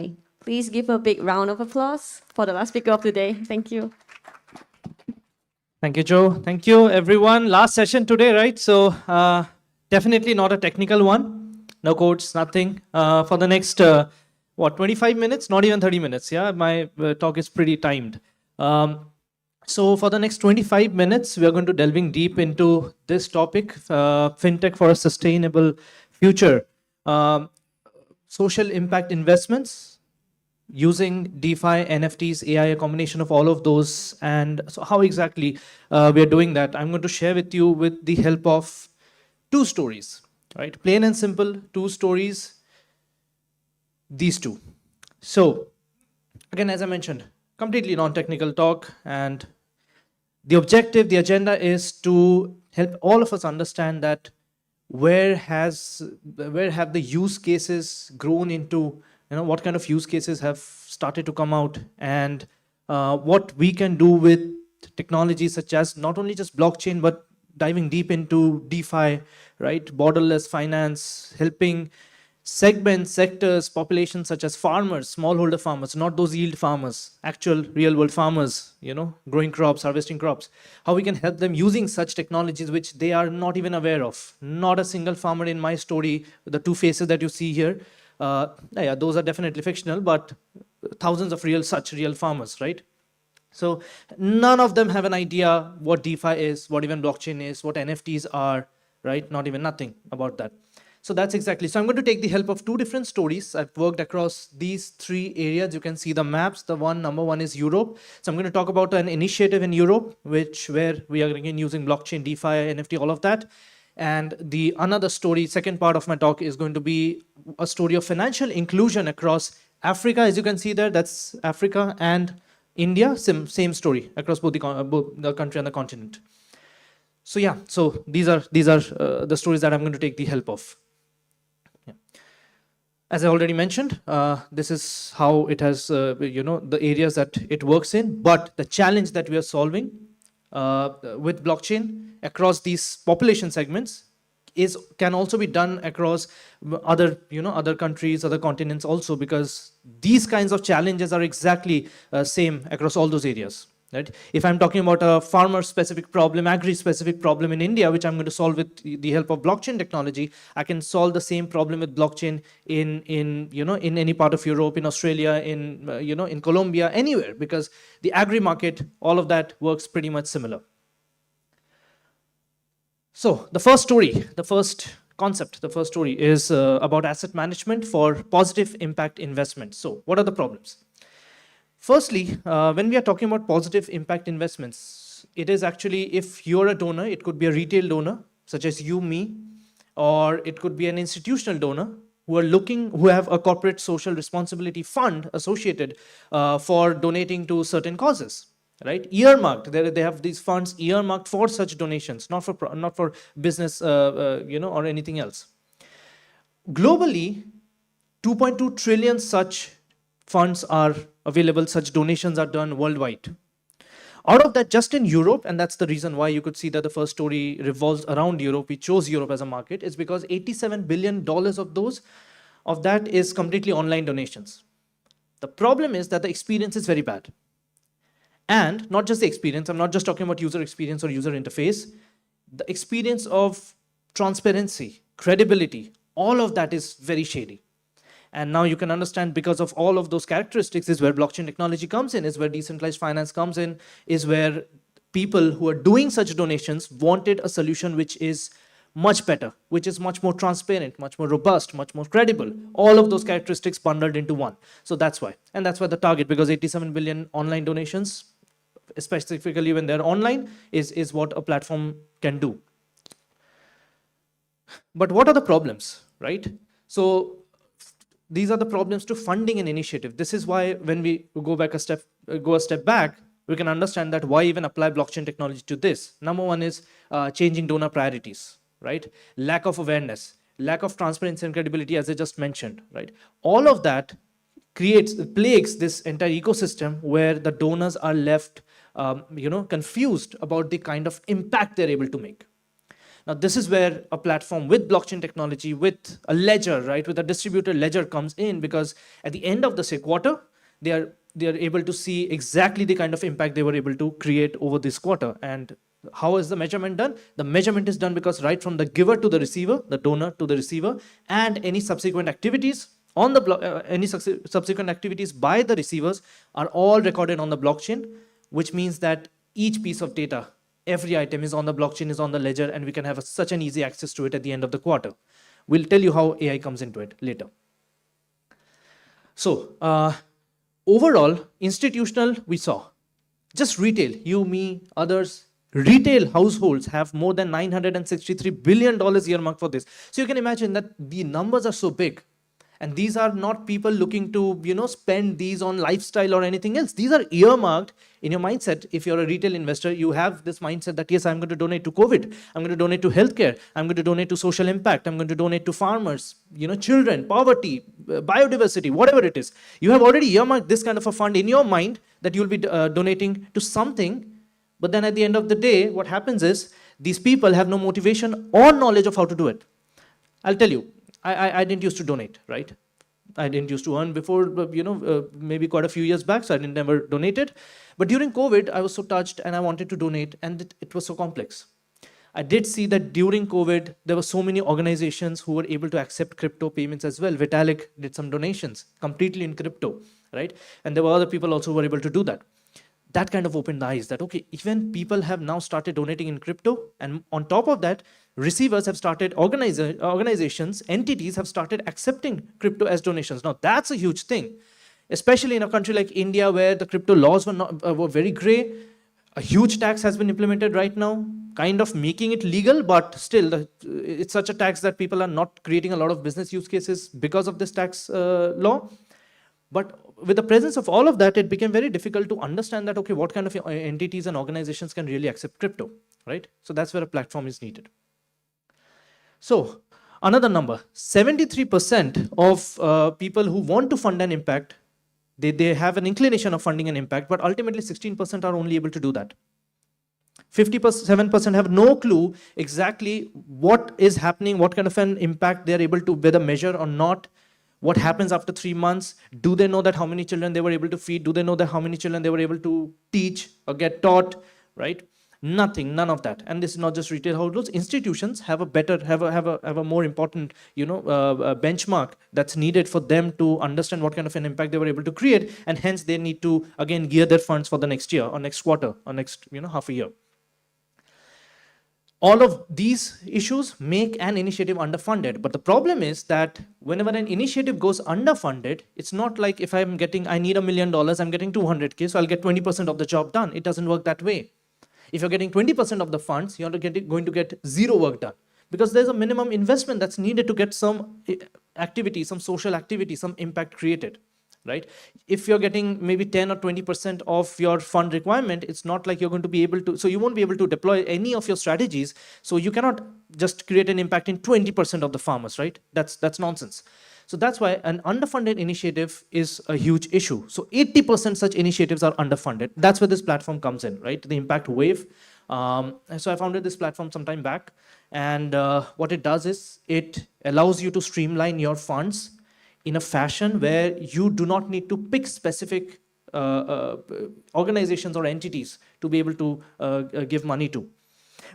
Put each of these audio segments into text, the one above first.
DeFi. Please give a big round of applause for the last speaker of the day. Thank you. Thank you, Joe. Thank you, everyone. Last session today, right? So definitely not a technical one. No codes, nothing. For the next, 25 minutes? Not even 30 minutes. Yeah, my talk is pretty timed. So for the next 25 minutes, we are going to delving deep into this topic, fintech for a sustainable future. Social impact investments, using DeFi, NFTs, AI, a combination of all of those. And so how exactly we are doing that, I'm going to share with you with the help of two stories, right? Plain and simple, two stories, these two. So again, as I mentioned, completely non-technical talk, and the objective, the agenda is to help all of us understand that where have the use cases grown into, what kind of use cases have started to come out, and what we can do with technologies such as not only just blockchain, but diving deep into DeFi, right? Borderless finance, helping segments, sectors, populations such as farmers, smallholder farmers, not those yield farmers, actual real world farmers, growing crops, harvesting crops, how we can help them using such technologies which they are not even aware of. Not a single farmer in my story, the two faces that you see here, yeah, those are definitely fictional, but thousands of real farmers, right? So none of them have an idea what DeFi is, what even blockchain is, what NFTs are, right? Not even nothing about that. So that's exactly. So I'm going to take the help of two different stories. I've worked across these three areas. You can see the maps. Number one is Europe. So I'm going to talk about an initiative in Europe, where we are again using blockchain, DeFi, NFT, all of that. And the another story, second part of my talk, is going to be a story of financial inclusion across Africa. As you can see there, that's Africa and India. Same story across both the country and the continent. So yeah, so these are the stories that I'm going to take the help of. As I already mentioned, this is how it has, the areas that it works in. But the challenge that we are solving with blockchain across these population segments can also be done across other countries, other continents also, because these kinds of challenges are exactly same across all those areas. Right? If I'm talking about a farmer-specific problem, agri-specific problem in India, which I'm going to solve with the help of blockchain technology, I can solve the same problem with blockchain in any part of Europe, in Australia, in Colombia, anywhere, because the agri market, all of that works pretty much similar. So the first story, the first concept, the first story is about asset management for positive impact investment. So what are the problems? Firstly, when we are talking about positive impact investments, it is actually, if you're a donor, it could be a retail donor, such as you, me, or it could be an institutional donor who have a corporate social responsibility fund associated for donating to certain causes, right? Earmarked. They have these funds earmarked for such donations, not for business, or anything else. Globally, 2.2 trillion such funds are available, such donations are done worldwide. Out of that, just in Europe, and that's the reason why you could see that the first story revolves around Europe, we chose Europe as a market, is because $87 billion of that is completely online donations. The problem is that the experience is very bad. And not just the experience, I'm not just talking about user experience or user interface, the experience of transparency, credibility, all of that is very shady. And now you can understand, because of all of those characteristics, is where blockchain technology comes in, is where decentralized finance comes in, is where people who are doing such donations wanted a solution which is much better, which is much more transparent, much more robust, much more credible. All of those characteristics bundled into one. So that's why. And that's why the target, because 87 billion online donations, specifically when they're online, is what a platform can do. But what are the problems, right? So these are the problems to funding an initiative. This is why when we go a step back, we can understand that why even apply blockchain technology to this. Number one is changing donor priorities, right? Lack of awareness, lack of transparency and credibility, as I just mentioned, right? All of that plagues this entire ecosystem, where the donors are left confused about the kind of impact they're able to make. Now, this is where a platform with blockchain technology, with a ledger, right, with a distributed ledger comes in, because at the end of the, say, quarter, they are able to see exactly the kind of impact they were able to create over this quarter. And how is the measurement done? The measurement is done because right from the giver to the receiver, the donor to the receiver, and any subsequent activities on the subsequent activities by the receivers are all recorded on the blockchain, which means that each piece of data, every item is on the blockchain, is on the ledger, and we can have such an easy access to it at the end of the quarter. We'll tell you how AI comes into it later. So, overall, institutional, we saw. Just retail, you, me, others, retail households have more than $963 billion earmarked for this. So you can imagine that the numbers are so big. And these are not people looking to, spend these on lifestyle or anything else. These are earmarked in your mindset. If you're a retail investor, you have this mindset that, yes, I'm going to donate to COVID. I'm going to donate to healthcare. I'm going to donate to social impact. I'm going to donate to farmers, children, poverty, biodiversity, whatever it is. You have already earmarked this kind of a fund in your mind that you'll be donating to something. But then at the end of the day, what happens is these people have no motivation or knowledge of how to do it. I'll tell you. I didn't used to donate, right? I didn't used to earn before, maybe quite a few years back, so I didn't never donated. But during COVID, I was so touched and I wanted to donate, and it was so complex. I did see that during COVID, there were so many organizations who were able to accept crypto payments as well. Vitalik did some donations completely in crypto, right? And there were other people also who were able to do that. That kind of opened the eyes that, okay, even people have now started donating in crypto, and on top of that, receivers have started, organizations, entities have started accepting crypto as donations. Now, that's a huge thing, especially in a country like India, where the crypto laws were very gray. A huge tax has been implemented right now, kind of making it legal, but still, it's such a tax that people are not creating a lot of business use cases because of this tax law. But with the presence of all of that, it became very difficult to understand that, okay, what kind of entities and organizations can really accept crypto, right? So that's where a platform is needed. So another number, 73% of people who want to fund an impact, they have an inclination of funding an impact, but ultimately 16% are only able to do that. 57% have no clue exactly what is happening, what kind of an impact they're able to whether measure or not. What happens after 3 months? Do they know that how many children they were able to feed? Do they know that how many children they were able to teach or get taught, right? Nothing, none of that. And this is not just retail households. Institutions have a more important, benchmark that's needed for them to understand what kind of an impact they were able to create, and hence they need to again gear their funds for the next year or next quarter or next, half a year. All of these issues make an initiative underfunded. But the problem is that whenever an initiative goes underfunded, it's not like if I need $1 million, I'm getting 200K, so I'll get 20% of the job done. It doesn't work that way. If you're getting 20% of the funds, you're going to get zero work done, because there's a minimum investment that's needed to get some activity, some social activity, some impact created. Right? If you're getting maybe 10 or 20% of your fund requirement, it's not like you're going to be able to, so you won't be able to deploy any of your strategies. So you cannot just create an impact in 20% of the farmers, right? That's nonsense. So that's why an underfunded initiative is a huge issue. So 80% such initiatives are underfunded. That's where this platform comes in, right? The impact wave. So I founded this platform some time back. And what it does is it allows you to streamline your funds in a fashion where you do not need to pick specific organizations or entities to be able to give money to.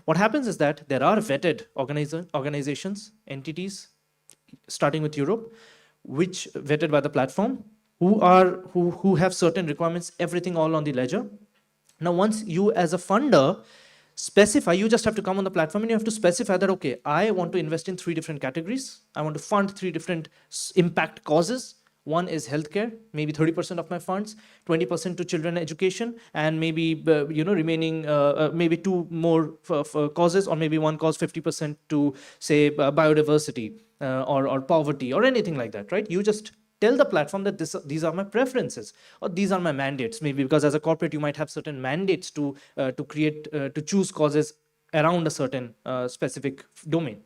What happens is that there are vetted organizations, entities, starting with Europe, which vetted by the platform, who have certain requirements, everything all on the ledger. Now, once you as a funder specify, you just have to come on the platform and you have to specify that, okay, I want to invest in 3 different categories. I want to fund 3 different impact causes. One is healthcare, maybe 30% of my funds, 20% to children education, and maybe remaining maybe 2 more for causes, or maybe one cause 50% to say biodiversity or poverty or anything like that, right? You just tell the platform that these are my preferences, or these are my mandates, maybe because as a corporate you might have certain mandates to choose causes around a certain specific domain.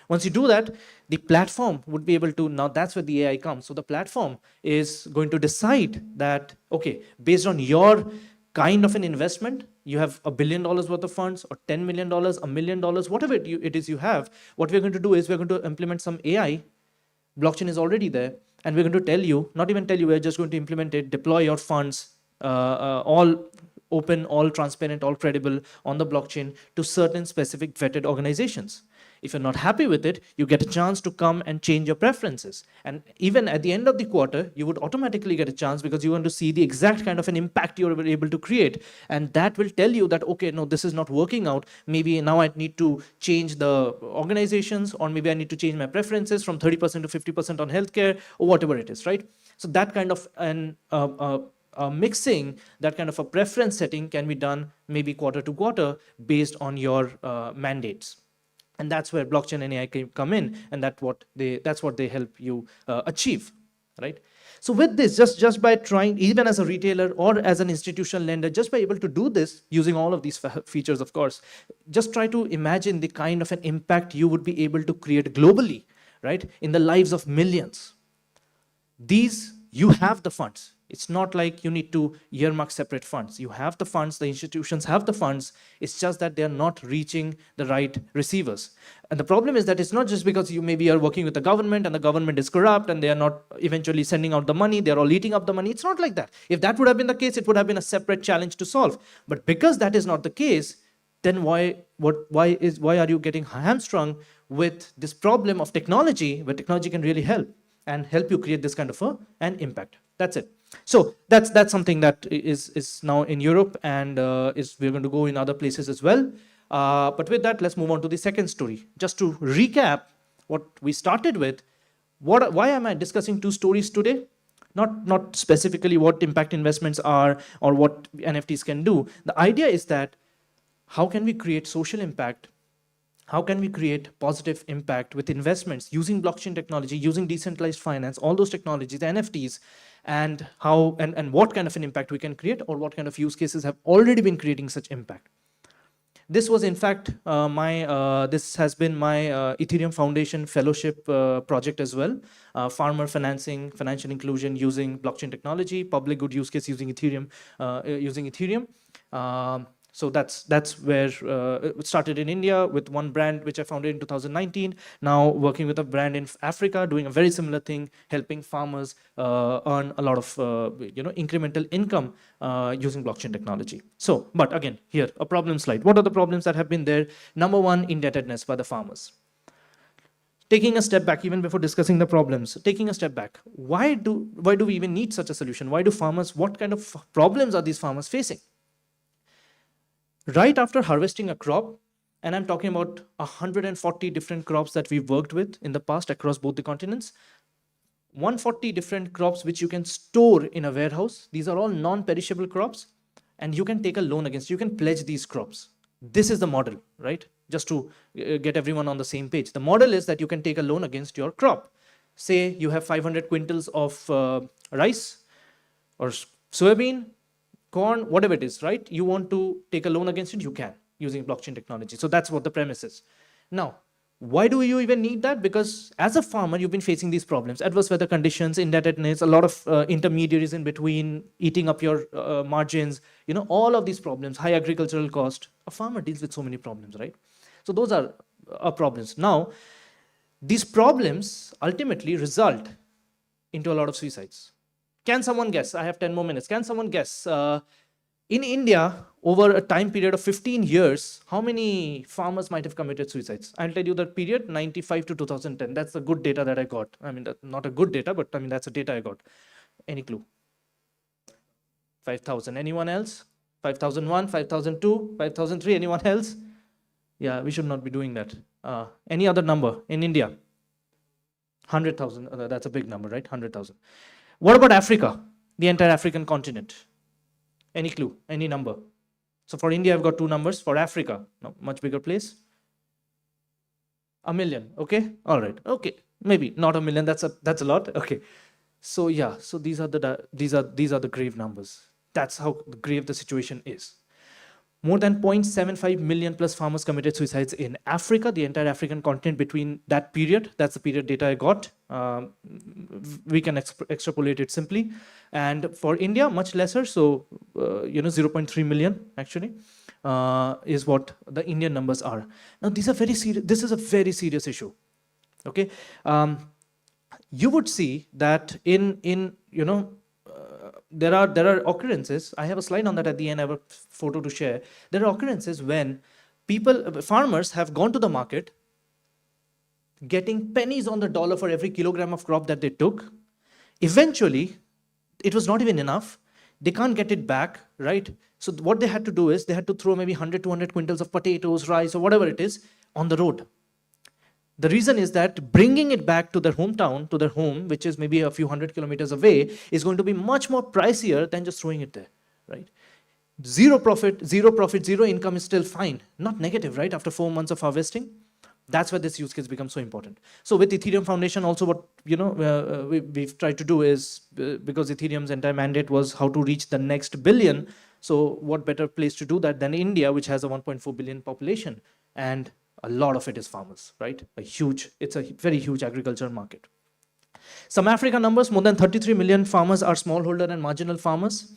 Once you do that, the platform would be able to, now that's where the AI comes. So the platform is going to decide that, okay, based on your kind of an investment, you have $1 billion worth of funds or $10 million, $1 million, whatever it is you have, what we're going to do is we're going to implement some AI. Blockchain is already there, and we're going to tell you, not even tell you, we're just going to implement it, deploy your funds, all open, all transparent, all credible on the blockchain to certain specific vetted organizations. If you're not happy with it, you get a chance to come and change your preferences. And even at the end of the quarter, you would automatically get a chance because you want to see the exact kind of an impact you're able to create. And that will tell you that, okay, no, this is not working out. Maybe now I need to change the organizations, or maybe I need to change my preferences from 30% to 50% on healthcare, or whatever it is, right? So that kind of an mixing, that kind of a preference setting can be done maybe quarter to quarter based on your mandates. And that's where blockchain and AI can come in, and that's what they help you achieve, right? So with this, just by trying, even as a retailer or as an institutional lender, just by able to do this using all of these features, of course, just try to imagine the kind of an impact you would be able to create globally, right? In the lives of millions. You have the funds. It's not like you need to earmark separate funds. You have the funds, the institutions have the funds. It's just that they're not reaching the right receivers. And the problem is that it's not just because you maybe are working with the government and the government is corrupt and they are not eventually sending out the money, they're all eating up the money. It's not like that. If that would have been the case, it would have been a separate challenge to solve. But because that is not the case, then why are you getting hamstrung with this problem of technology, where technology can really help and help you create this kind of an impact? That's it. So that's something that is now in Europe, and we're going to go in other places as well. But with that, let's move on to the second story. Just to recap what we started with, why am I discussing two stories today? Not specifically what impact investments are or what NFTs can do. The idea is that how can we create social impact? How can we create positive impact with investments using blockchain technology, using decentralized finance, all those technologies, the NFTs, and how and what kind of an impact we can create, or what kind of use cases have already been creating such impact. This was, in fact, this has been my Ethereum Foundation Fellowship project as well. Farmer financing, financial inclusion using blockchain technology, public good use case using Ethereum. So that's where it started in India with one brand which I founded in 2019. Now working with a brand in Africa, doing a very similar thing, helping farmers earn a lot of incremental income using blockchain technology. So, but again, here a problem slide. What are the problems that have been there? Number one, indebtedness by the farmers. Taking a step back, even before discussing the problems, taking a step back, why do we even need such a solution? What kind of problems are these farmers facing? Right after harvesting a crop, and I'm talking about 140 different crops that we've worked with in the past across both the continents, 140 different crops which you can store in a warehouse. These are all non-perishable crops, and you can take a loan against, you can pledge these crops. This is the model, right? Just to get everyone on the same page. The model is that you can take a loan against your crop. Say you have 500 quintals of rice or soybean, corn, whatever it is, right? You want to take a loan against it, you can, using blockchain technology. So that's what the premise is. Now, why do you even need that? Because as a farmer, you've been facing these problems: adverse weather conditions, indebtedness, a lot of intermediaries in between, eating up your margins, all of these problems, high agricultural cost. A farmer deals with so many problems, right? So those are problems. Now, these problems ultimately result into a lot of suicides. Can someone guess? I have 10 more minutes. Can someone guess? In India, over a time period of 15 years, how many farmers might have committed suicides? I'll tell you that period, 95 to 2010. That's the good data that I got. I mean, not a good data, but that's the data I got. Any clue? 5,000. Anyone else? 5,001, 5,002, 5,003. Anyone else? Yeah, we should not be doing that. Any other number in India? 100,000. That's a big number, right? 100,000. What about Africa? The entire African continent? Any clue? Any number? So for India, I've got two numbers. For Africa, no, much bigger place. 1 million. Okay. All right. Okay. Maybe not 1 million. That's a lot. Okay. So yeah. So these are the grave numbers. That's how grave the situation is. More than 0.75 million plus farmers committed suicides in Africa, the entire African continent between that period. That's the period data I got. We can extrapolate it simply. And for India, much lesser. So, 0.3 million actually is what the Indian numbers are. Now, these are very serious. This is a very serious issue. Okay. You would see that there are occurrences. I have a slide on that at the end. I have a photo to share. There are occurrences when farmers have gone to the market, getting pennies on the dollar for every kilogram of crop that they took. Eventually, it was not even enough. They can't get it back, right? So what they had to do is they had to throw maybe 100, 200 quintals of potatoes, rice, or whatever it is on the road. The reason is that bringing it back to their hometown, to their home, which is maybe a few hundred kilometers away, is going to be much more pricier than just throwing it there, right? Zero profit, zero income is still fine. Not negative, right? After 4 months of harvesting. That's where this use case becomes so important. So with Ethereum Foundation, also what we've tried to do is, because Ethereum's entire mandate was how to reach the next billion. So what better place to do that than India, which has a 1.4 billion population, and a lot of it is farmers, right? It's a very huge agriculture market. Some African numbers: more than 33 million farmers are smallholder and marginal farmers.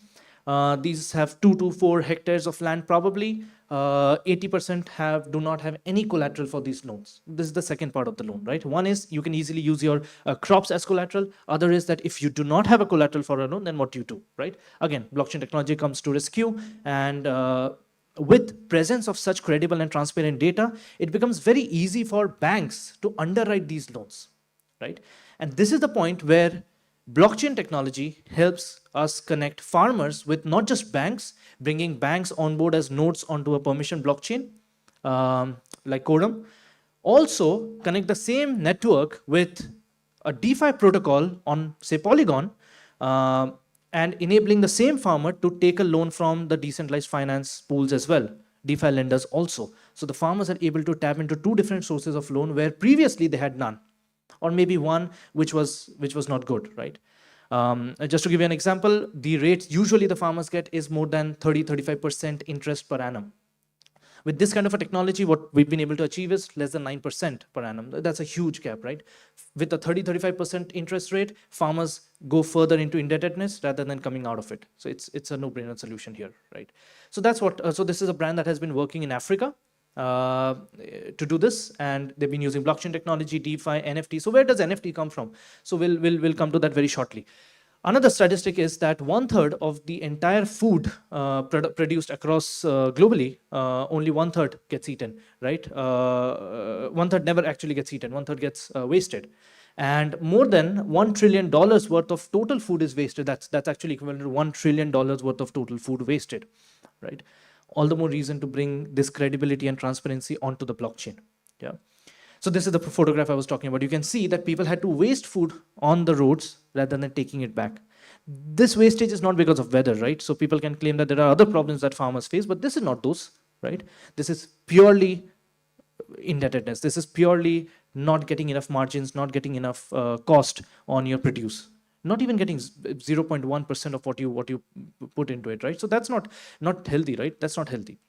These have 2 to 4 hectares of land probably. 80% do not have any collateral for these loans. This is the second part of the loan, right? One is you can easily use your crops as collateral. Other is that if you do not have a collateral for a loan, then what do you do, right? Again, blockchain technology comes to rescue, and with presence of such credible and transparent data, it becomes very easy for banks to underwrite these loans, right? And this is the point where blockchain technology helps us connect farmers with not just banks, bringing banks on board as nodes onto a permission blockchain like Quorum. Also connect the same network with a DeFi protocol on, say, Polygon, and enabling the same farmer to take a loan from the decentralized finance pools as well, DeFi lenders also. So the farmers are able to tap into 2 different sources of loan where previously they had none, or maybe one which was not good, right? Just to give you an example, the rates usually the farmers get is more than 30-35% interest per annum. With this kind of a technology, what we've been able to achieve is less than 9% per annum. That's a huge gap, right? With a 30-35% interest rate, farmers go further into indebtedness rather than coming out of it. So it's a no-brainer solution here, right? So that's what. So this is a brand that has been working in Africa to do this, and they've been using blockchain technology, DeFi, NFT. So where does NFT come from? So we'll come to that very shortly. Another statistic is that 1/3 of the entire food produced across globally, only 1/3 gets eaten, right? 1/3 never actually gets eaten, 1/3 gets wasted. And more than $1 trillion worth of total food is wasted. That's actually equivalent to $1 trillion worth of total food wasted, right? All the more reason to bring this credibility and transparency onto the blockchain. Yeah. So this is the photograph I was talking about. You can see that people had to waste food on the roads rather than taking it back. This wastage is not because of weather, right? So people can claim that there are other problems that farmers face, but this is not those, right? This is purely indebtedness. This is purely not getting enough margins, not getting enough cost on your produce. Not even getting 0.1% of what you put into it, right? So that's not healthy, right? That's not healthy.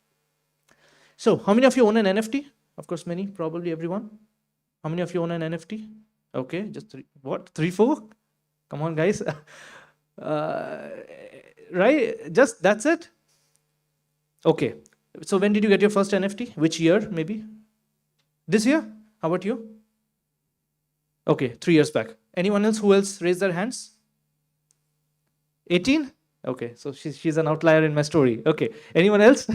So how many of you own an NFT? Of course, many, probably everyone. How many of you own an NFT? Okay, just 3, 4? Come on, guys. Right? Just that's it? Okay. So when did you get your first NFT? Which year, maybe? This year? How about you? Okay, 3 years back. Anyone else? Who else raised their hands? 18? Okay, so she's an outlier in my story. Okay, anyone else?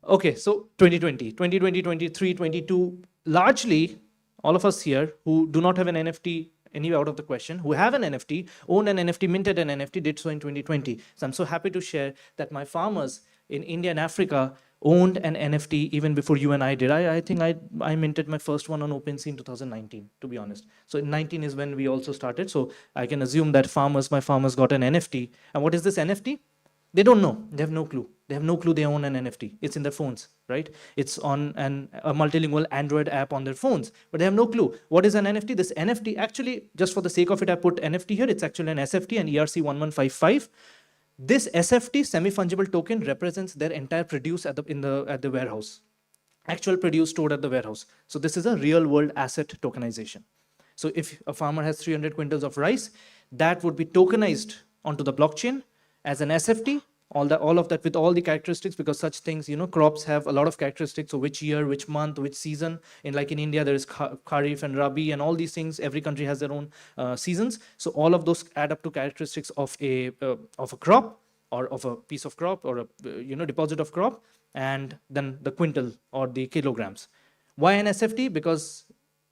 Okay, so 2020, 23, 22, largely all of us here who do not have an NFT anyway out of the question, who have an NFT, owned an NFT, minted an NFT, did so in 2020. So I'm so happy to share that my farmers in India and Africa owned an NFT even before you and I did. I think I minted my first one on OpenSea in 2019, to be honest. So in 19 is when we also started. So I can assume that my farmers got an NFT. And what is this NFT? They don't know. They have no clue. They have no clue they own an NFT. It's in their phones, right? It's on a multilingual Android app on their phones, but they have no clue. What is an NFT? This NFT, actually, just for the sake of it, I put NFT here. It's actually an SFT, an ERC1155. This SFT, semi-fungible token, represents their entire produce at the warehouse, actual produce stored at the warehouse. So this is a real world asset tokenization. So if a farmer has 300 quintals of rice, that would be tokenized onto the blockchain as an SFT, all of that with all the characteristics, because such things, crops have a lot of characteristics. So which year, which month, which season. Like in India, there is Kharif and Rabi and all these things. Every country has their own seasons. So all of those add up to characteristics of a crop, or of a piece of crop, or a deposit of crop, and then the quintal or the kilograms. Why an SFT? Because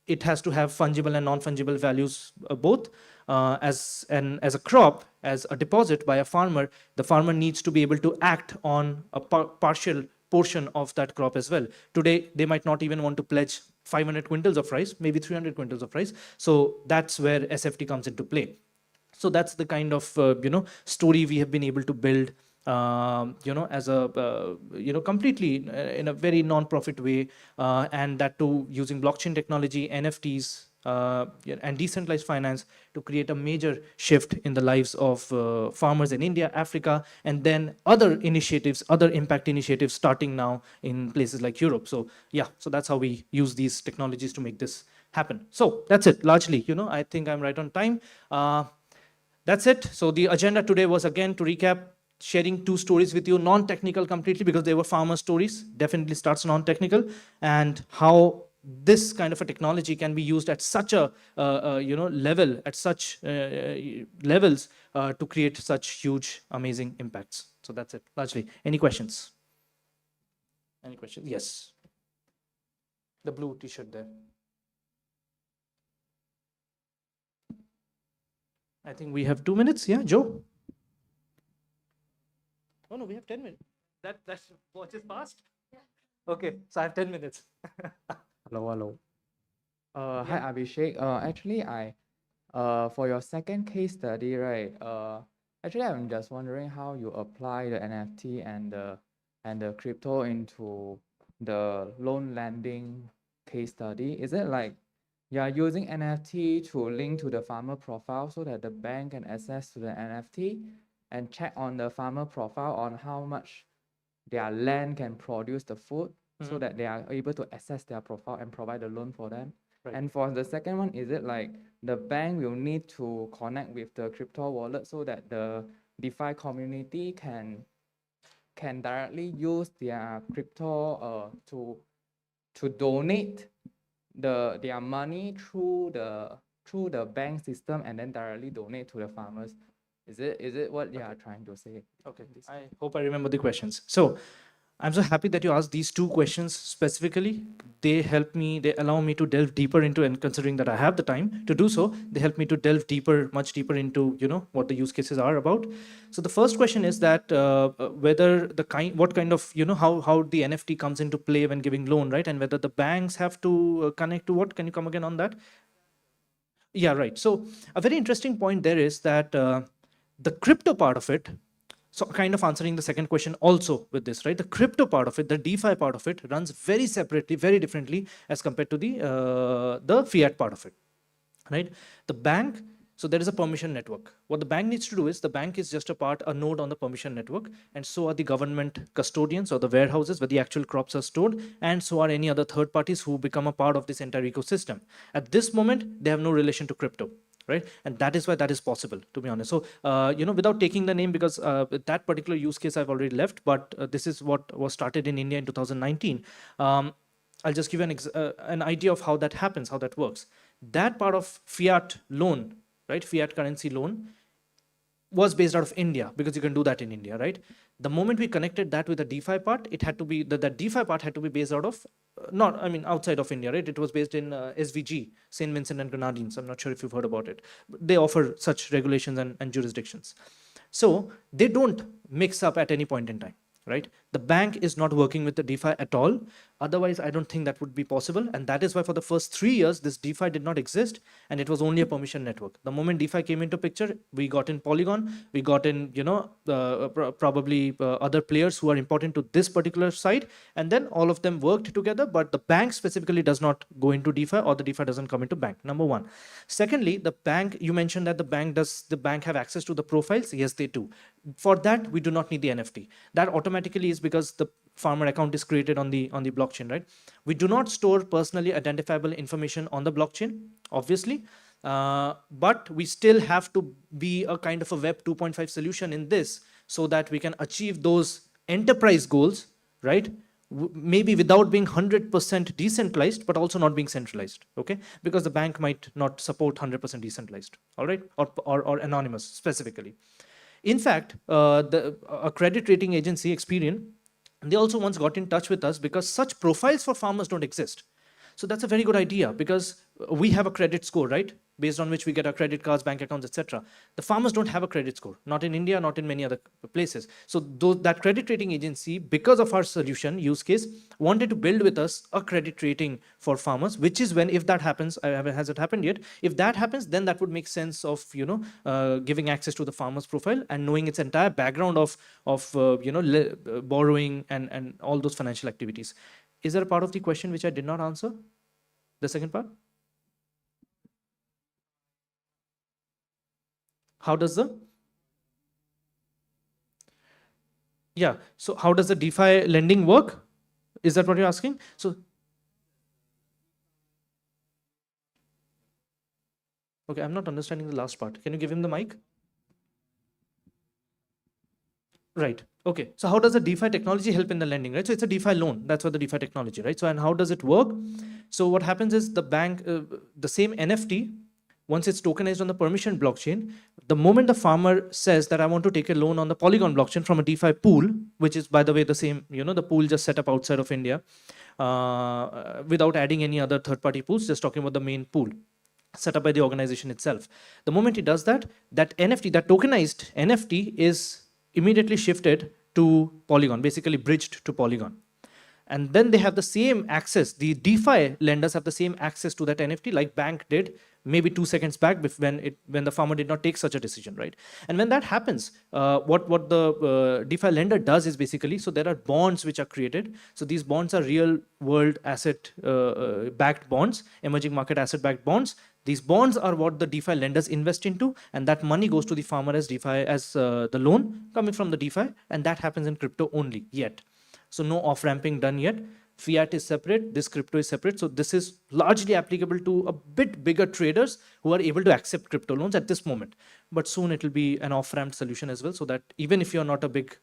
it has to have fungible and non-fungible values both. As a crop, as a deposit by a farmer, the farmer needs to be able to act on a partial portion of that crop as well. Today, they might not even want to pledge 500 quintals of rice, maybe 300 quintals of rice. So that's where SFT comes into play. So that's the kind of story we have been able to build, as a completely in a very non-profit way, and that too using blockchain technology, NFTs, and decentralized finance to create a major shift in the lives of farmers in India, Africa, and then other initiatives, other impact initiatives starting now in places like Europe. So yeah, so that's how we use these technologies to make this happen. So that's it, largely. I think I'm right on time. That's it. So the agenda today was, again, to recap, sharing two stories with you, non-technical completely, because they were farmer stories. Definitely starts non-technical, and how this kind of a technology can be used at such a level, at such levels, to create such huge, amazing impacts. So that's it, largely. Any questions? Any questions? Yes. The blue T-shirt there. I think we have 2 minutes. Yeah, Joe? Oh, no, we have 10 minutes. That watch is fast? Yeah. Okay, so I have 10 minutes. Hello. Hi, Abhishek. Actually, for your second case study, right? Actually, I'm just wondering how you apply the NFT and the crypto into the loan lending case study. Is it like you are using NFT to link to the farmer profile so that the bank can access to the NFT and check on the farmer profile on how much their land can produce the food, so that they are able to access their profile and provide a loan for them? Right. And for the second one, is it like the bank will need to connect with the crypto wallet so that the DeFi community can directly use their crypto to donate their money through the bank system and then directly donate to the farmers? Is it what you are trying to say? Okay, I hope I remember the questions. So I'm so happy that you asked these two questions specifically. They allow me to delve deeper into, and considering that I have the time to do so, they help me to delve deeper, much deeper into, what the use cases are about. So the first question is that whether what kind of, how the NFT comes into play when giving loan, right? And whether the banks have to connect to what? Can you come again on that? Yeah, right. So a very interesting point there is that the crypto part of it, so kind of answering the second question also with this, right? The crypto part of it, the DeFi part of it, runs very separately, very differently as compared to the fiat part of it, right? The bank, so there is a permission network. What the bank needs to do is, the bank is just a node on the permission network, and so are the government custodians or the warehouses where the actual crops are stored, and so are any other third parties who become a part of this entire ecosystem. At this moment, they have no relation to crypto. Right? And that is why that is possible, to be honest. So, without taking the name, because that particular use case I've already left, but this is what was started in India in 2019. I'll just give an idea of how that happens, how that works. That part of fiat loan, right? Fiat currency loan was based out of India, because you can do that in India, right? The moment we connected that with the DeFi part, it had to be, the DeFi part had to be based out of, outside of India, right? It was based in SVG, St. Vincent and Grenadines. I'm not sure if you've heard about it. They offer such regulations and jurisdictions. So they don't mix up at any point in time, right? The bank is not working with the DeFi at all. Otherwise, I don't think that would be possible. And that is why for the first 3 years, this DeFi did not exist and it was only a permission network. The moment DeFi came into picture, we got in Polygon, we got in, probably other players who are important to this particular side. And then all of them worked together, but the bank specifically does not go into DeFi, or the DeFi doesn't come into bank, number one. Secondly, the bank, you mentioned that does the bank have access to the profiles? Yes, they do. For that, we do not need the NFT. That automatically is because the farmer account is created on the blockchain, right? We do not store personally identifiable information on the blockchain, obviously, but we still have to be a kind of a Web 2.5 solution in this, so that we can achieve those enterprise goals, right? Maybe without being 100% decentralized, but also not being centralized, okay? Because the bank might not support 100% decentralized, all right? Or anonymous specifically. In fact, a credit rating agency, Experian, they also once got in touch with us because such profiles for farmers don't exist. So that's a very good idea, because we have a credit score, right? Based on which we get our credit cards, bank accounts, etc. The farmers don't have a credit score, not in India, not in many other places. So that credit rating agency, because of our solution use case, wanted to build with us a credit rating for farmers, which is when, if that happens, has it happened yet? If that happens, then that would make sense of, giving access to the farmer's profile and knowing its entire background of borrowing and all those financial activities. Is there a part of the question which I did not answer? The second part? How does the? Yeah, so how does the DeFi lending work? Is that what you're asking? So, okay, I'm not understanding the last part. Can you give him the mic? Right. Okay. So how does the DeFi technology help in the lending, right? So it's a DeFi loan. That's what the DeFi technology, right? So, and how does it work? So what happens is the bank, the same NFT, once it's tokenized on the permission blockchain, the moment the farmer says that I want to take a loan on the Polygon blockchain from a DeFi pool, which is, by the way, the same, the pool just set up outside of India, without adding any other third-party pools, just talking about the main pool set up by the organization itself. The moment he does that, that NFT, that tokenized NFT is immediately shifted to Polygon, basically bridged to Polygon. And then they have the same access, the DeFi lenders have the same access to that NFT like bank did maybe 2 seconds back when the farmer did not take such a decision, right? And when that happens, what the DeFi lender does is basically, so there are bonds which are created. So these bonds are real world asset backed bonds, emerging market asset backed bonds. These bonds are what the DeFi lenders invest into, and that money goes to the farmer as DeFi, as the loan coming from the DeFi, and that happens in crypto only yet. So no off-ramping done yet. Fiat is separate, this crypto is separate. So this is largely applicable to a bit bigger traders who are able to accept crypto loans at this moment. But soon it will be an off-ramp solution as well, so that even if you're not a big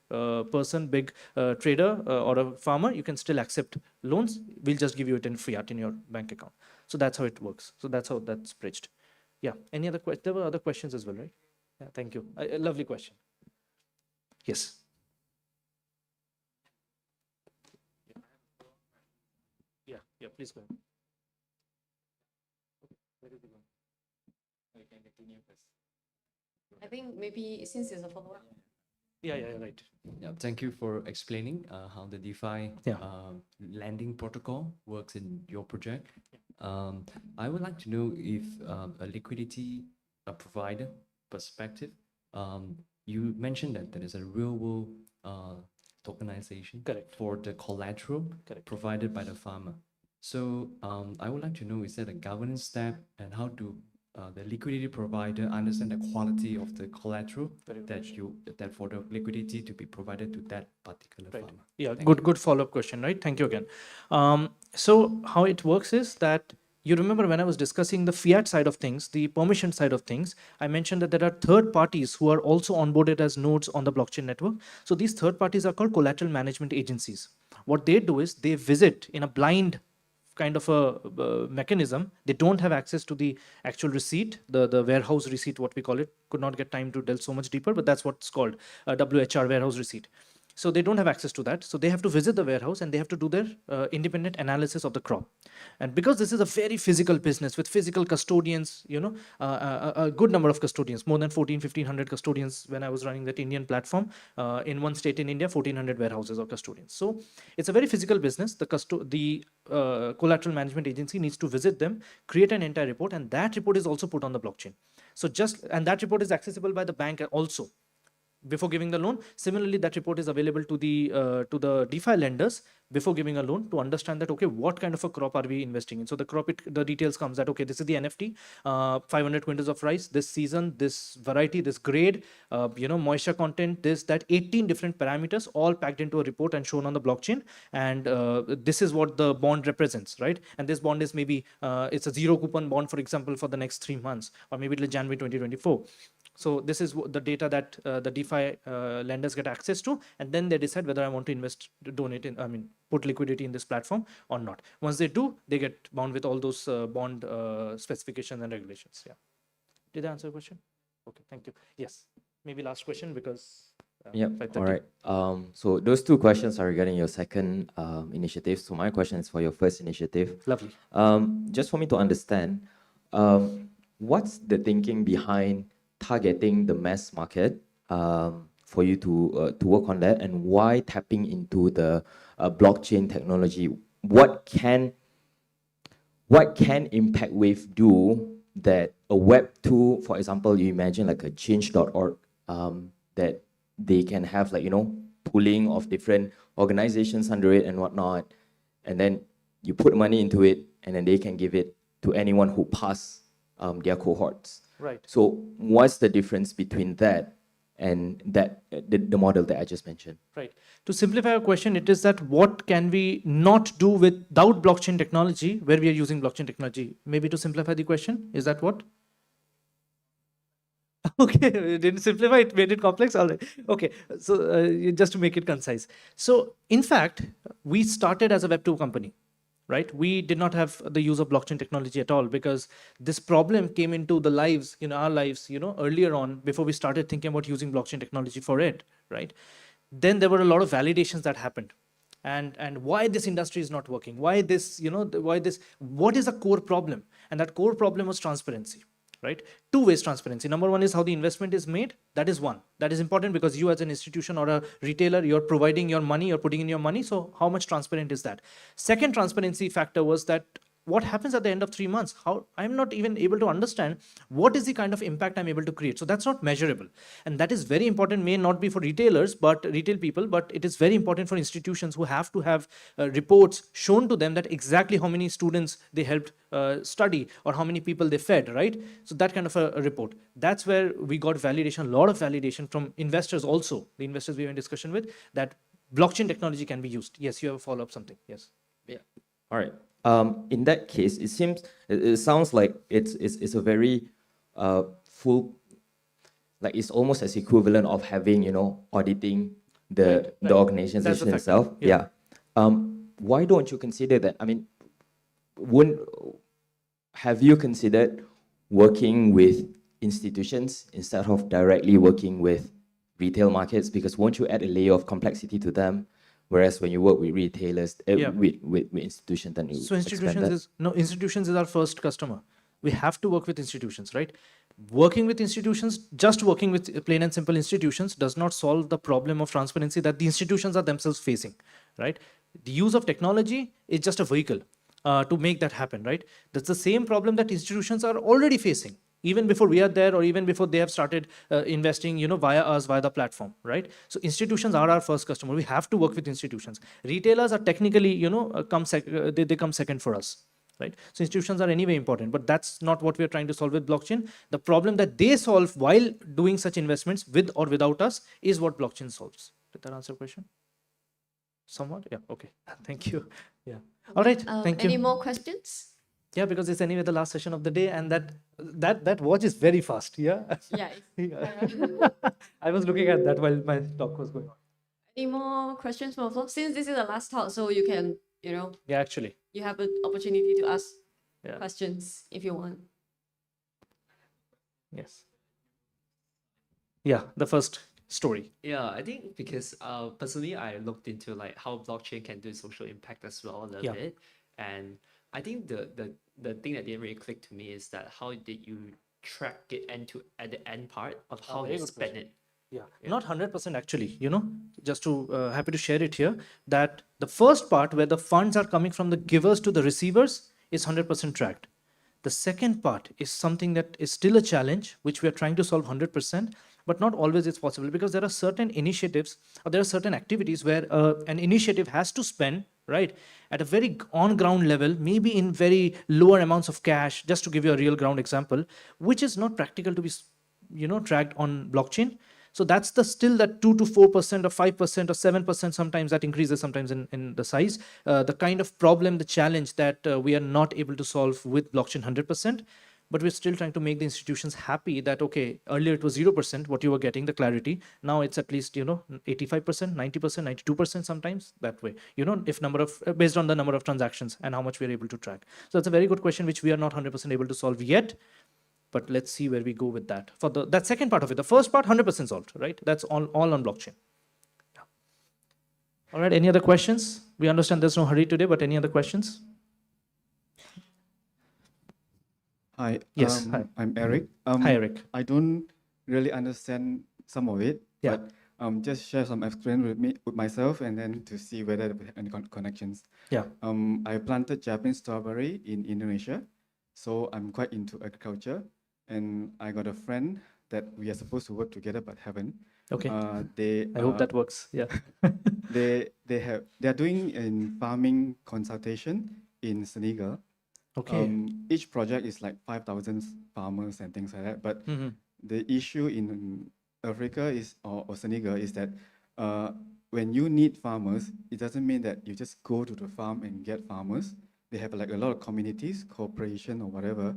big trader or a farmer, you can still accept loans. We'll just give you it in fiat in your bank account. So that's how it works. So that's how that's bridged. Yeah, any other questions? There were other questions as well, right? Yeah, thank you. A lovely question. Yes. Yeah, please go ahead. I think maybe since it's a follow-up. Yeah, right. Yeah, thank you for explaining how the DeFi lending protocol works in your project. I would like to know if a liquidity provider perspective, you mentioned that there is a real-world tokenization for the collateral provided by the farmer. So I would like to know, is that a governance step, and how do the liquidity provider understand the quality of the collateral that for the liquidity to be provided to that particular farmer? Yeah, good follow-up question, right? Thank you again. So how it works is that, you remember when I was discussing the fiat side of things, the permission side of things, I mentioned that there are third parties who are also onboarded as nodes on the blockchain network. So these third parties are called collateral management agencies. What they do is they visit in a blind kind of a mechanism. They don't have access to the actual receipt, the warehouse receipt, what we call it. Could not get time to delve so much deeper, but that's what's called a WHR, warehouse receipt. So they don't have access to that. So they have to visit the warehouse and they have to do their independent analysis of the crop. And because this is a very physical business with physical custodians, a good number of custodians, more than 1,500 custodians when I was running that Indian platform. In one state in India, 1,400 warehouses or custodians. So it's a very physical business. The collateral management agency needs to visit them, create an entire report, and that report is also put on the blockchain. So and that report is accessible by the bank also before giving the loan. Similarly, that report is available to the DeFi lenders before giving a loan to understand that, okay, what kind of a crop are we investing in? So the details comes that, okay, this is the NFT, 500 quintals of rice, this season, this variety, this grade, moisture content, that 18 different parameters all packed into a report and shown on the blockchain. And this is what the bond represents, right? And this bond is maybe, it's a zero coupon bond, for example, for the next 3 months, or maybe till January 2024. So this is the data that the DeFi lenders get access to, and then they decide whether I want to invest, put liquidity in this platform or not. Once they do, they get bound with all those bond specifications and regulations. Yeah. Did I answer your question? Okay, thank you. Yes. Maybe last question because. Yeah. All right. So those 2 questions are regarding your second initiative. So my question is for your first initiative. Lovely. Just for me to understand, what's the thinking behind targeting the mass market for you to work on that, and why tapping into the blockchain technology? What can Impact Wave do that a Web2, for example, you imagine like a change.org, that they can have pooling of different organizations under it and whatnot, and then you put money into it and then they can give it to anyone who pass their cohorts. Right. So what's the difference between that and the model that I just mentioned? Right. To simplify your question, it is that what can we not do without blockchain technology where we are using blockchain technology? Maybe to simplify the question, is that what? Okay, it didn't simplify it, made it complex. All right. Okay, so just to make it concise. So in fact, we started as a Web2 company. Right? We did not have the use of blockchain technology at all because this problem came into the lives, our lives, earlier on before we started thinking about using blockchain technology for it, right? Then there were a lot of validations that happened. And why this industry is not working? Why this, what is the core problem? And that core problem was transparency. Right? 2 ways transparency. Number 1 is how the investment is made. That is one. That is important because you as an institution or a retailer, you're providing your money, you're putting in your money. So how much transparent is that? Second transparency factor was that what happens at the end of 3 months? How I'm not even able to understand what is the kind of impact I'm able to create. So that's not measurable. And that is very important, may not be for retailers, but retail people, but it is very important for institutions who have to have reports shown to them that exactly how many students they helped study or how many people they fed, right? So that kind of a report. That's where we got validation, a lot of validation from investors also, the investors we were in discussion with, that blockchain technology can be used. Yes, you have a follow-up something. Yes. Yeah. All right. In that case, it sounds like it's a very full, like it's almost as equivalent of having, auditing the organization itself. Yeah. Why don't you consider that? I mean, have you considered working with institutions instead of directly working with retail markets? Because won't you add a layer of complexity to them? Whereas when you work with retailers, with institutions, then you institutions is our first customer. We have to work with institutions, right? Working with institutions, just working with plain and simple institutions does not solve the problem of transparency that the institutions are themselves facing, right? The use of technology is just a vehicle to make that happen, right? That's the same problem that institutions are already facing. Even before we are there or even before they have started investing, via us, via the platform, right? So institutions are our first customer. We have to work with institutions. Retailers are technically, they come second for us, right? So institutions are anyway important, but that's not what we're trying to solve with blockchain. The problem that they solve while doing such investments with or without us is what blockchain solves. Did that answer your question? Somewhat? Yeah, okay. Thank you. Yeah. All right, thank you. Any more questions? Yeah, because it's anyway the last session of the day, and that watch is very fast. Yeah. Yeah. I was looking at that while my talk was going on. Any more questions from the floor? Since this is the last talk, so you can, Yeah, actually. you have an opportunity to ask questions if you want. Yes. Yeah, the first story. Yeah, I think because personally I looked into like how blockchain can do social impact as well a little Yeah. bit, and I think the thing that didn't really click to me is that how did you track it at the end part of how very you good spend question. it? Yeah, not 100% actually, just to happy to share it here, that the first part where the funds are coming from the givers to the receivers is 100% tracked. The second part is something that is still a challenge, which we are trying to solve 100%, but not always it's possible because there are certain initiatives or there are certain activities where an initiative has to spend, right, at a very on ground level, maybe in very lower amounts of cash, just to give you a real ground example, which is not practical to be tracked on blockchain. So that's the still that 2 to 4% or 5% or 7%, sometimes that increases sometimes in the size, the kind of problem, the challenge that we are not able to solve with blockchain 100%. But we're still trying to make the institutions happy that, okay, earlier it was 0% what you were getting, the clarity. Now it's at least, 85%, 90%, 92% sometimes that way, if based on the number of transactions and how much we're able to track. So that's a very good question, which we are not 100% able to solve yet. But let's see where we go with that. For that second part of it, the first part, 100% solved, right? That's all on blockchain. Yeah. All right, any other questions? We understand there's no hurry today, but any other questions? Hi. Yes, hi. I'm Eric. Hi, Eric. I don't really understand some of it, Yeah. but just share some experience with myself, and then to see whether there are any connections. Yeah. I planted Japanese strawberry in Indonesia, so I'm quite into agriculture, and I got a friend that we are supposed to work together but haven't. Okay. They I hope that works. Yeah. they are doing in farming consultation in Senegal. Okay. Each project is like 5,000 farmers and things like that. But the issue in Africa is or Senegal is that when you need farmers, it doesn't mean that you just go to the farm and get farmers. They have like a lot of communities, cooperation or whatever.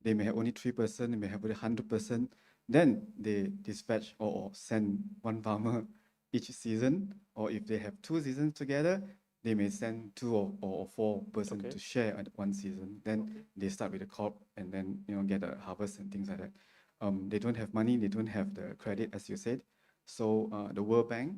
They may have only 3%, they may have only 100%. Then they dispatch or send one farmer each season, or if they have 2 seasons together, they may send 2 or 4 person to share at one season. Then they start with a crop and then get a harvest and things like that. They don't have money, they don't have the credit, as you said. So the World Bank,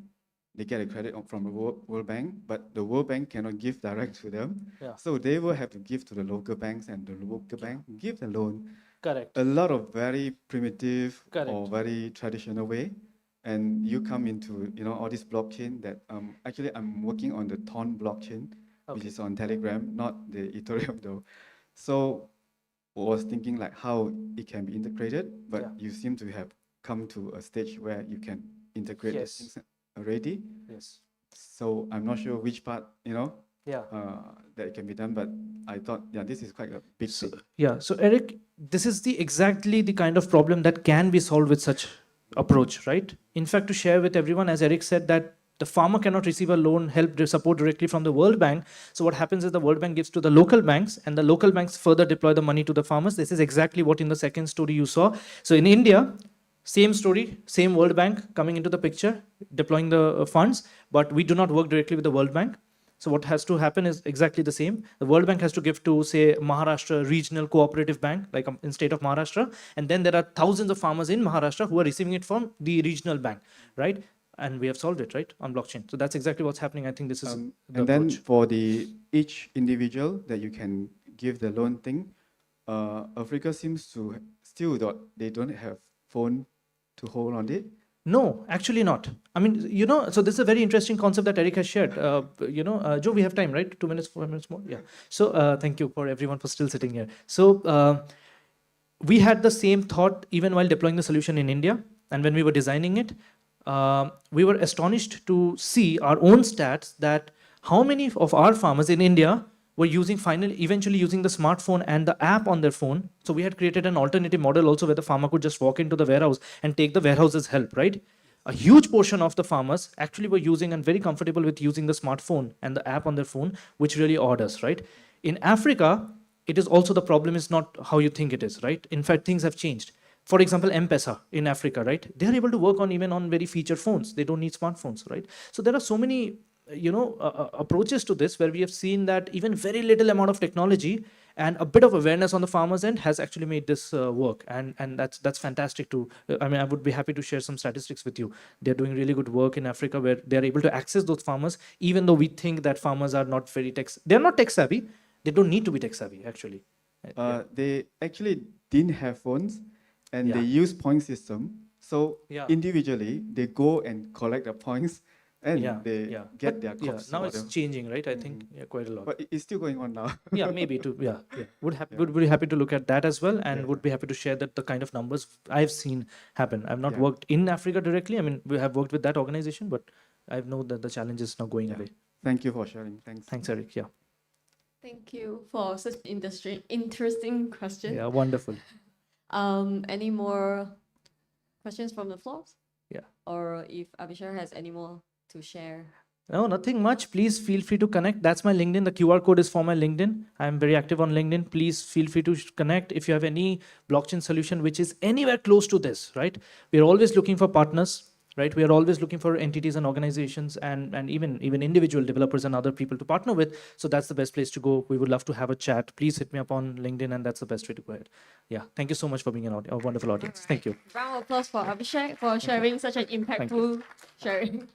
they get a credit from the World Bank, but the World Bank cannot give direct to them. Yeah. So they will have to give to the local banks, and the local bank give the loan. Correct. A lot of very primitive Correct. or very traditional way. And you come into all this blockchain that actually I'm working on the Ton blockchain, which is on Telegram, not the Ethereum though. So I was thinking like how it can be integrated, but you seem to have come to a stage where you can integrate these things already. Yes. So I'm not sure which part Yeah. that can be done, but I thought this is quite a big thing. Yeah. So Eric, this is exactly the kind of problem that can be solved with such approach, right? In fact, to share with everyone, as Eric said, that the farmer cannot receive a loan, help, support directly from the World Bank. So what happens is the World Bank gives to the local banks, and the local banks further deploy the money to the farmers. This is exactly what in the second story you saw. So in India, same story, same World Bank coming into the picture, deploying the funds, but we do not work directly with the World Bank. So what has to happen is exactly the same. The World Bank has to give to, say, Maharashtra Regional Cooperative Bank, like in state of Maharashtra. And then there are thousands of farmers in Maharashtra who are receiving it from the regional bank, right? And we have solved it, right, on blockchain. So that's exactly what's happening. I think this is the and then approach. for each individual that you can give the loan thing, Africa seems to still they don't have phone to hold on it. No, actually not. I mean, so this is a very interesting concept that Eric has shared. Joe, we have time, right? 2 minutes, 4 minutes more? Yeah. So thank you for everyone for still sitting here. So we had the same thought even while deploying the solution in India. And when we were designing it, we were astonished to see our own stats that how many of our farmers in India were eventually using the smartphone and the app on their phone. So we had created an alternative model also where the farmer could just walk into the warehouse and take the warehouse's help, right? A huge portion of the farmers actually were using and very comfortable with using the smartphone and the app on their phone, which really awed us, right? In Africa, it is also the problem is not how you think it is, right? In fact, things have changed. For example, M-Pesa in Africa, right? They are able to work even on very feature phones. They don't need smartphones, right? So there are so many approaches to this where we have seen that even very little amount of technology and a bit of awareness on the farmers end has actually made this work, and that's fantastic too. I mean, I would be happy to share some statistics with you. They're doing really good work in Africa where they're able to access those farmers, even though we think that farmers are not very they're not tech savvy. They don't need to be tech savvy actually. They actually didn't have phones, and they use point system. So Yeah. individually, they go and collect the points, and they get But their yeah, crops. now or it's whatever. changing, right? I think quite a lot. But it's still going on now. Yeah, maybe to would be happy to look at that as well, and would be happy to share that the kind of numbers I've seen happen. I've not worked in Africa directly. I mean, we have worked with that organization, but I know that the challenge is now going away. Thank you for sharing. Thanks. Thanks, Eric. Yeah. Thank you for such interesting question. Yeah, wonderful. Any more questions from the floor? Yeah. Or if Abhishek has any more to share? No, nothing much. Please feel free to connect. That's my LinkedIn. The QR code is for my LinkedIn. I'm very active on LinkedIn. Please feel free to connect if you have any blockchain solution which is anywhere close to this, right? We are always looking for partners, right? We are always looking for entities and organizations and even individual developers and other people to partner with. So that's the best place to go. We would love to have a chat. Please hit me up on LinkedIn, and that's the best way to go ahead. Yeah. Thank you so much for being a wonderful audience. Thank you. Round of applause for Abhishek for sharing such an impactful sharing.